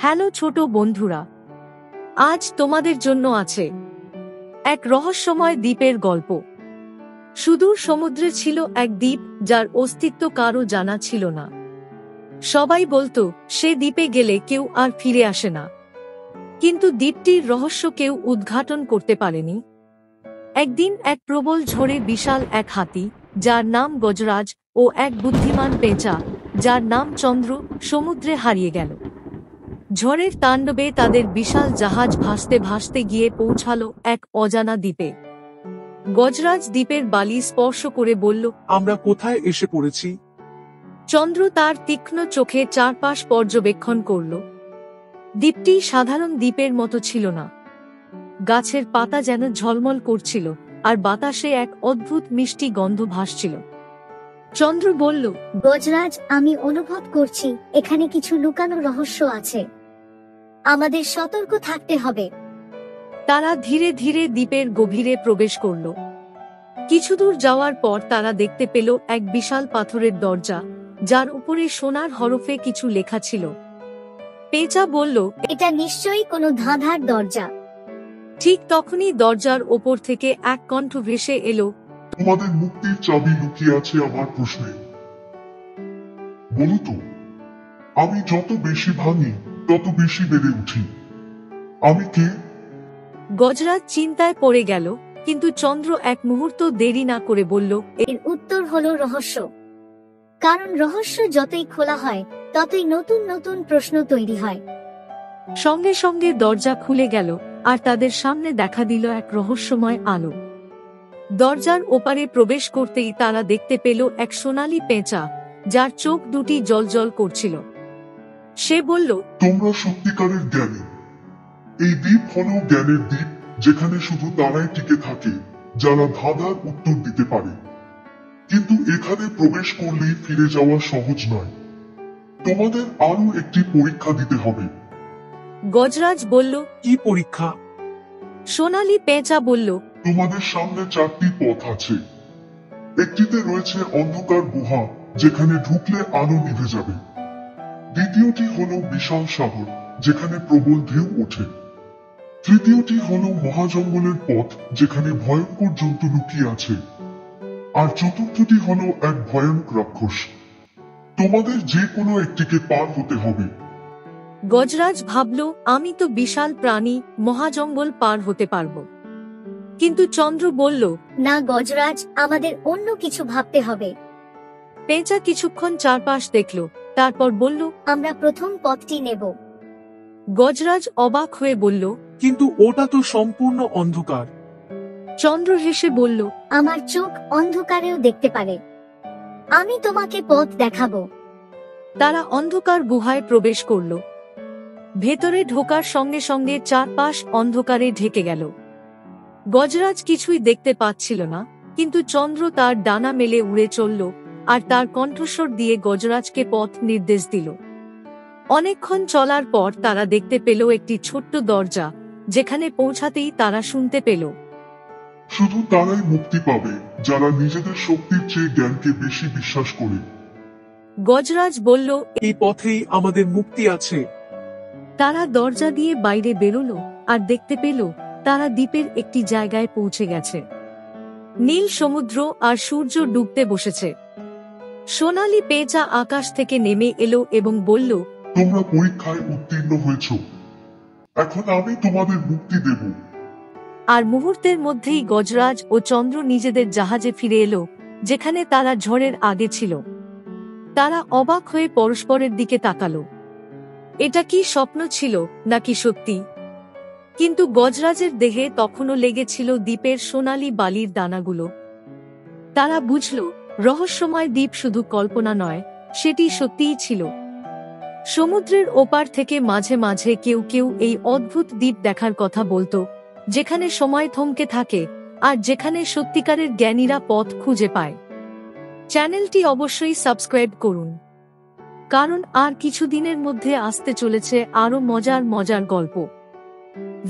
Hello ছোট বন্ধুরা, আজ তোমাদের জন্য আছে এক রহস্যময় দ্বীপের গল্প। সুদূর সমুদ্রে ছিল এক দ্বীপ যার অস্তিত্ব কারো জানা ছিল না। সবাই বলতো সে দ্বীপে গেলে কেউ আর ফিরে আসে না, কিন্তু দ্বীপটির রহস্য কেউ উদ্ঘাটন করতে পারেনি। একদিন এক প্রবল ঝড়ে বিশাল এক হাতি, যার নাম গজরাজ, ও এক বুদ্ধিমান পেঁচা, যার নাম চন্দ্র, সমুদ্রে হারিয়ে গেল। ঝড়ের তাণ্ডবে তাদের বিশাল জাহাজ ভাসতে ভাসতে গিয়ে পৌঁছালো এক অজানা দ্বীপে। গজরাজ দ্বীপের বালি স্পর্শ করে বলল, আমরা কোথায় এসে পড়েছি? চন্দ্র তার তীক্ষ্ণ চোখে চারপাশ পর্যবেক্ষণ করল। দ্বীপটি সাধারণ দ্বীপের মতো ছিল না। গাছের পাতা যেন ঝলমল করছিল, আর বাতাসে এক অদ্ভুত মিষ্টি গন্ধ ভাসছিল। চন্দ্র বলল, গজরাজ, আমি অনুভব করছি এখানে কিছু লুকানো রহস্য আছে। আমাদের সতর্ক থাকতে হবে। তারা ধীরে ধীরে দ্বীপের গভীরে প্রবেশ করল। কিছুদূর যাওয়ার পর তারা দেখতে পেল এক বিশাল পাথরের দরজা, যার উপরে সোনার হরফে কিছু লেখা ছিল। পেঁচা বলল, এটা নিশ্চয়ই কোনো ধাঁধার দরজা। ঠিক তখনই দরজার ওপর থেকে এক কণ্ঠ ভেসে এলো, তোমাদের মুক্তির চাবি লুকিয়ে আছে আমার প্রশ্নে। বলো তো, আমি যত বেশি ভাঙি তত বেশি বেড়ে উঠি। আমি কে? গজরাজ চিন্তায় পড়ে গেল, কিন্তু চন্দ্র এক মুহূর্ত দেরি না করে বলল, এর উত্তর হলো রহস্য। কারণ রহস্য যতই খোলা হয় ততই নতুন নতুন প্রশ্ন তৈরি হয়। সঙ্গে সঙ্গে দরজা খুলে গেল, আর তাদের সামনে দেখা দিল এক রহস্যময় আলো। দরজার ওপারে প্রবেশ করতেই তারা দেখতে পেল এক সোনালী পেঁচা, যার চোখ দুটি জ্বলজ্বল করছিল। সে বলল, তোমরা সত্যিকারের জ্ঞানী। এই দ্বীপ হলো জ্ঞানের দ্বীপ, যেখানে শুধু তারাই টিকে থাকে যারা ধাঁধার উত্তর দিতে পারে। কিন্তু এখানে প্রবেশ করলেই ফিরে যাওয়া সহজ নয়। তোমাদের আরো একটি পরীক্ষা দিতে হবে। গজরাজ বলল, কি পরীক্ষা? সোনালী পেঁচা বলল, তোমাদের সামনে 4টি পথ আছে। একটিতে রয়েছে অন্ধকার গুহা, যেখানে ঢুকলে আলো নিভে যাবে। দ্বিতীয়টি হলো বিশাল সাগর, যেখানে প্রবল ঢেউ ওঠে। তৃতীয়টি হলো মহাজঙ্গলের পথ, যেখানে ভয়ঙ্কর জন্তু লুকিয়ে আছে। আর চতুর্থটি হলো এক ভয়ানক রাক্ষস। তোমাদের যে কোনো একটিকে পার হতে হবে। গজরাজ ভাবল, আমি তো বিশাল প্রাণী, মহাজঙ্গল পার হতে পারব। কিন্তু চন্দ্র বলল, না গজরাজ, আমাদের অন্য কিছু ভাবতে হবে। পেঁচা কিছুক্ষণ চারপাশ দেখল, তারপর বলল, আমরা প্রথম পথটি নেব। গজরাজ অবাক হয়ে বলল, কিন্তু ওটা তো সম্পূর্ণ অন্ধকার। চন্দ্র হেসে বলল, আমার চোখ অন্ধকারেও দেখতে পারে। আমি তোমাকে পথ দেখাবো। তারা অন্ধকার গুহায় প্রবেশ করল। ভেতরে ঢোকার সঙ্গে সঙ্গে চারপাশ অন্ধকারে ঢেকে গেল। গজরাজ কিছুই দেখতে পাচ্ছিল না, কিন্তু চন্দ্র তার ডানা মেলে উড়ে চলল, আর তার কণ্ঠস্বর দিয়ে গজরাজকে পথ নির্দেশ দিল। অনেকক্ষণ চলার পর তারা দেখতে পেল একটি ছোট্ট দরজা, যেখানে পৌঁছাতেই তারা শুনতে পেল, শুধু তারাই মুক্তি পাবে যারা নিজেদের শক্তির চেয়ে জ্ঞানকে বেশি বিশ্বাস করে। গজরাজ বলল, এই পথেই আমাদের মুক্তি আছে। তারা দরজা দিয়ে বাইরে বেরোল, আর দেখতে পেল তারা দ্বীপের একটি জায়গায় পৌঁছে গেছে। নীল সমুদ্র আর সূর্য ডুবতে বসেছে। সোনালী পেঁচা আকাশ থেকে নেমে এলো এবং বলল, তোমরা পরীক্ষায় উত্তীর্ণ হয়েছ। এখন আমি তোমাদের মুক্তি দেব। আর মুহূর্তের মধ্যেই গজরাজ ও চন্দ্র নিজেদের জাহাজে ফিরে এলো, যেখানে তারা ঝড়ের আগে ছিল। তারা অবাক হয়ে পরস্পরের দিকে তাকালো। এটা কি স্বপ্ন ছিল নাকি সত্যি? কিন্তু গজরাজের দেহে তখনও লেগেছিল দ্বীপের সোনালী বালির দানাগুলো। তারা বুঝল, রহস্যময় দ্বীপ শুধু কল্পনা নয়, সেটি সত্যিই ছিল। সমুদ্রের ওপার থেকে মাঝে মাঝে কেউ কেউ এই অদ্ভুত দ্বীপ দেখার কথা বলতো, যেখানে সময় থমকে থাকে, আর যেখানে সত্যিকারের জ্ঞানীরা পথ খুঁজে পায়। চ্যানেলটি অবশ্যই সাবস্ক্রাইব করুন, কারণ আর কিছুদিনের মধ্যে আসতে চলেছে আরো মজার মজার গল্প।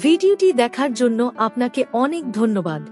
ভিডিওটি দেখার জন্য আপনাকে অনেক ধন্যবাদ।